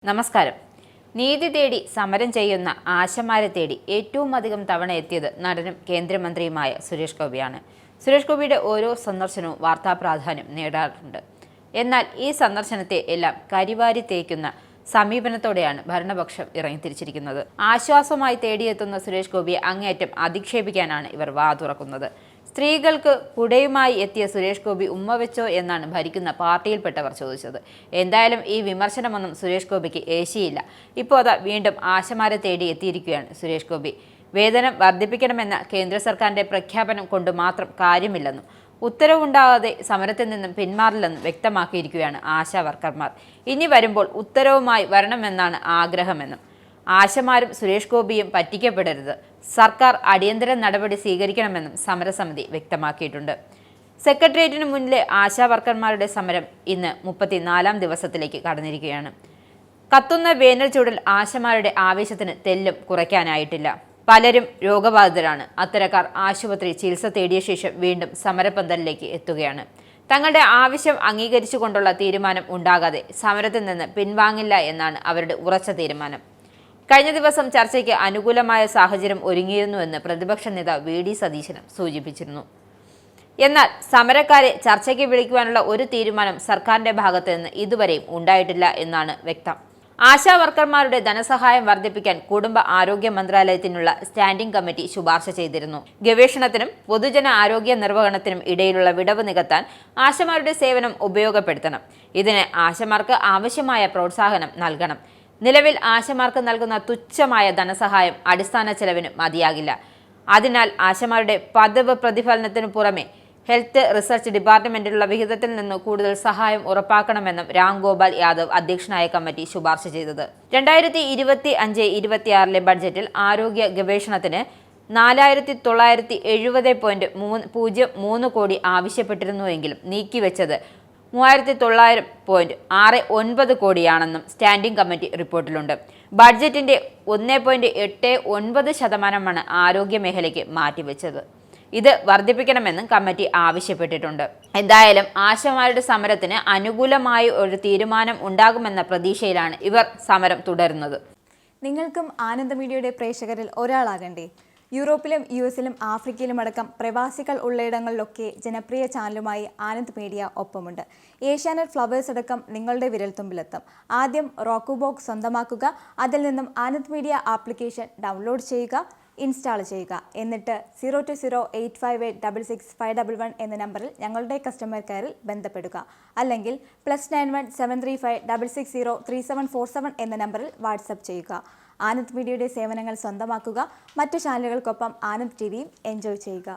നമസ്കാരം. നീതി തേടി സമരം ചെയ്യുന്ന ആശമാരെ തേടി ഏറ്റവും അധികം തവണ എത്തിയത് നടനും കേന്ദ്രമന്ത്രിയുമായ സുരേഷ് ഗോപിയാണ്. സുരേഷ് ഗോപിയുടെ ഓരോ സന്ദർശനവും വാർത്താ പ്രാധാന്യം നേടാറുണ്ട്. എന്നാൽ ഈ സന്ദർശനത്തെ എല്ലാം കരിവാരി തേക്കുന്ന സമീപനത്തോടെയാണ് ഭരണപക്ഷം ഇറങ്ങിത്തിരിച്ചിരിക്കുന്നത്. ആശ്വാസമായി തേടിയെത്തുന്ന സുരേഷ് ഗോപിയെ അങ്ങേയറ്റം അധിക്ഷേപിക്കാനാണ് ഇവർ വാതുറക്കുന്നത്. സ്ത്രീകൾക്ക് കുടയുമായി എത്തിയ സുരേഷ് ഗോപി ഉമ്മ വെച്ചോ എന്നാണ് ഭരിക്കുന്ന പാർട്ടിയിൽപ്പെട്ടവർ ചോദിച്ചത്. എന്തായാലും ഈ വിമർശനമൊന്നും സുരേഷ് ഗോപിക്ക് ഏശിയില്ല. ഇപ്പോൾ അതാ വീണ്ടും ആശമാരെ തേടി എത്തിയിരിക്കുകയാണ് സുരേഷ് ഗോപി. വേതനം വർദ്ധിപ്പിക്കണമെന്ന കേന്ദ്ര സർക്കാരിന്റെ പ്രഖ്യാപനം കൊണ്ട് മാത്രം കാര്യമില്ലെന്നും ഉത്തരവുണ്ടാകാതെ സമരത്തിൽ നിന്നും പിന്മാറില്ലെന്നും വ്യക്തമാക്കിയിരിക്കുകയാണ് ആശാ വർക്കർമാർ. ഇനി വരുമ്പോൾ ഉത്തരവുമായി വരണമെന്നാണ് ആഗ്രഹമെന്നും ആശമാരും സുരേഷ് ഗോപിയും പറ്റിക്കപ്പെടരുത്, സർക്കാർ അടിയന്തര നടപടി സ്വീകരിക്കണമെന്നും സമരസമിതി വ്യക്തമാക്കിയിട്ടുണ്ട്. സെക്രട്ടേറിയറ്റിന് മുന്നിലെ ആശാ വർക്കർമാരുടെ സമരം ഇന്ന് 34ാം ദിവസത്തിലേക്ക് കടന്നിരിക്കുകയാണ്. കത്തുന്ന വേനൽ ചൂടിൽ ആശമാരുടെ ആവേശത്തിന് തെല്ലും കുറയ്ക്കാനായിട്ടില്ല. പലരും രോഗബാധിതരാണ്. അത്തരക്കാർ ആശുപത്രി ചികിത്സ തേടിയ ശേഷം വീണ്ടും സമരപന്തലിലേക്ക് എത്തുകയാണ്. തങ്ങളുടെ ആവശ്യം അംഗീകരിച്ചുകൊണ്ടുള്ള തീരുമാനം ഉണ്ടാകാതെ സമരത്തിൽ നിന്ന് പിൻവാങ്ങില്ല എന്നാണ് അവരുടെ ഉറച്ച തീരുമാനം. കഴിഞ്ഞ ദിവസം ചർച്ചയ്ക്ക് അനുകൂലമായ സാഹചര്യം ഒരുങ്ങിയിരുന്നുവെന്ന് പ്രതിപക്ഷ നേതാവ് വി.ഡി. സതീശനും സൂചിപ്പിച്ചിരുന്നു. എന്നാൽ സമരക്കാരെ ചർച്ചയ്ക്ക് വിളിക്കുവാനുള്ള ഒരു തീരുമാനം സർക്കാരിന്റെ ഭാഗത്ത് നിന്ന് ഇതുവരെയും ഉണ്ടായിട്ടില്ല എന്നാണ് വ്യക്തം. ആശാ വർക്കർമാരുടെ ധനസഹായം വർദ്ധിപ്പിക്കാൻ കുടുംബ ആരോഗ്യ മന്ത്രാലയത്തിനുള്ള സ്റ്റാൻഡിംഗ് കമ്മിറ്റി ശുപാർശ ചെയ്തിരുന്നു. ഗവേഷണത്തിനും പൊതുജന ആരോഗ്യ നിർവഹണത്തിനും ഇടയിലുള്ള വിടവ് നികത്താൻ ആശമാരുടെ സേവനം ഉപയോഗപ്പെടുത്തണം. ഇതിന് ആശമാർക്ക് ആവശ്യമായ പ്രോത്സാഹനം നൽകണം. നിലവിൽ ആശമാർക്ക് നൽകുന്ന തുച്ഛമായ ധനസഹായം അടിസ്ഥാന ചെലവിന് മതിയാകില്ല. അതിനാൽ ആശമാരുടെ പതിവ് പ്രതിഫലനത്തിനു പുറമെ ഹെൽത്ത് റിസർച്ച് ഡിപ്പാർട്ട്മെന്റിലുള്ള വിഹിതത്തിൽ നിന്ന് കൂടുതൽ സഹായം ഉറപ്പാക്കണമെന്നും രാം ഗോപാൽ യാദവ് അധ്യക്ഷനായ കമ്മിറ്റി ശുപാർശ ചെയ്തത്. 2025-26 ബഡ്ജറ്റിൽ ആരോഗ്യ ഗവേഷണത്തിന് 4970.03 കോടി ആവശ്യപ്പെട്ടിരുന്നുവെങ്കിലും നീക്കിവെച്ചത് 3900.69 കോടിയാണെന്നും സ്റ്റാൻഡിംഗ് കമ്മിറ്റി റിപ്പോർട്ടിലുണ്ട്. ബഡ്ജറ്റിന്റെ 1.89% ആരോഗ്യ മേഖലയ്ക്ക് മാറ്റിവെച്ചത്. ഇത് വർദ്ധിപ്പിക്കണമെന്നും കമ്മിറ്റി ആവശ്യപ്പെട്ടിട്ടുണ്ട്. എന്തായാലും ആശമാരുടെ സമരത്തിന് അനുകൂലമായ ഒരു തീരുമാനം ഉണ്ടാകുമെന്ന പ്രതീക്ഷയിലാണ് ഇവർ സമരം തുടരുന്നത്. നിങ്ങൾക്കും ആനന്ദ മീഡിയയുടെ പ്രേക്ഷകരിൽ ഒരാളാകണ്ടേ? യൂറോപ്പിലും യുഎസിലും ആഫ്രിക്കയിലുമടക്കം പ്രവാസികൾ ഉള്ളയിടങ്ങളിലൊക്കെ ജനപ്രിയ ചാനലുമായി ആനന്ദ് മീഡിയ ഒപ്പമുണ്ട്. ഏഷ്യാനെറ്റ് ഫ്ലവേഴ്സ് അടക്കം നിങ്ങളുടെ വിരൽത്തുമ്പിലെത്തും. ആദ്യം റോക്കു ബോക്സ് സ്വന്തമാക്കുക. അതിൽ നിന്നും ആനന്ദ് മീഡിയ ആപ്ലിക്കേഷൻ ഡൗൺലോഡ് ചെയ്യുക, ഇൻസ്റ്റാൾ ചെയ്യുക. എന്നിട്ട് 02085866511 എന്ന നമ്പറിൽ ഞങ്ങളുടെ കസ്റ്റമർ കെയറിൽ ബന്ധപ്പെടുക. അല്ലെങ്കിൽ +91 735 660 3747 എന്ന നമ്പറിൽ വാട്സപ്പ് ചെയ്യുക. ആനന്ദ് മീഡിയയുടെ സേവനങ്ങൾ സ്വന്തമാക്കുക. മറ്റു ചാനലുകൾക്കൊപ്പം ആനന്ദ് ടിവിയും എൻജോയ് ചെയ്യുക.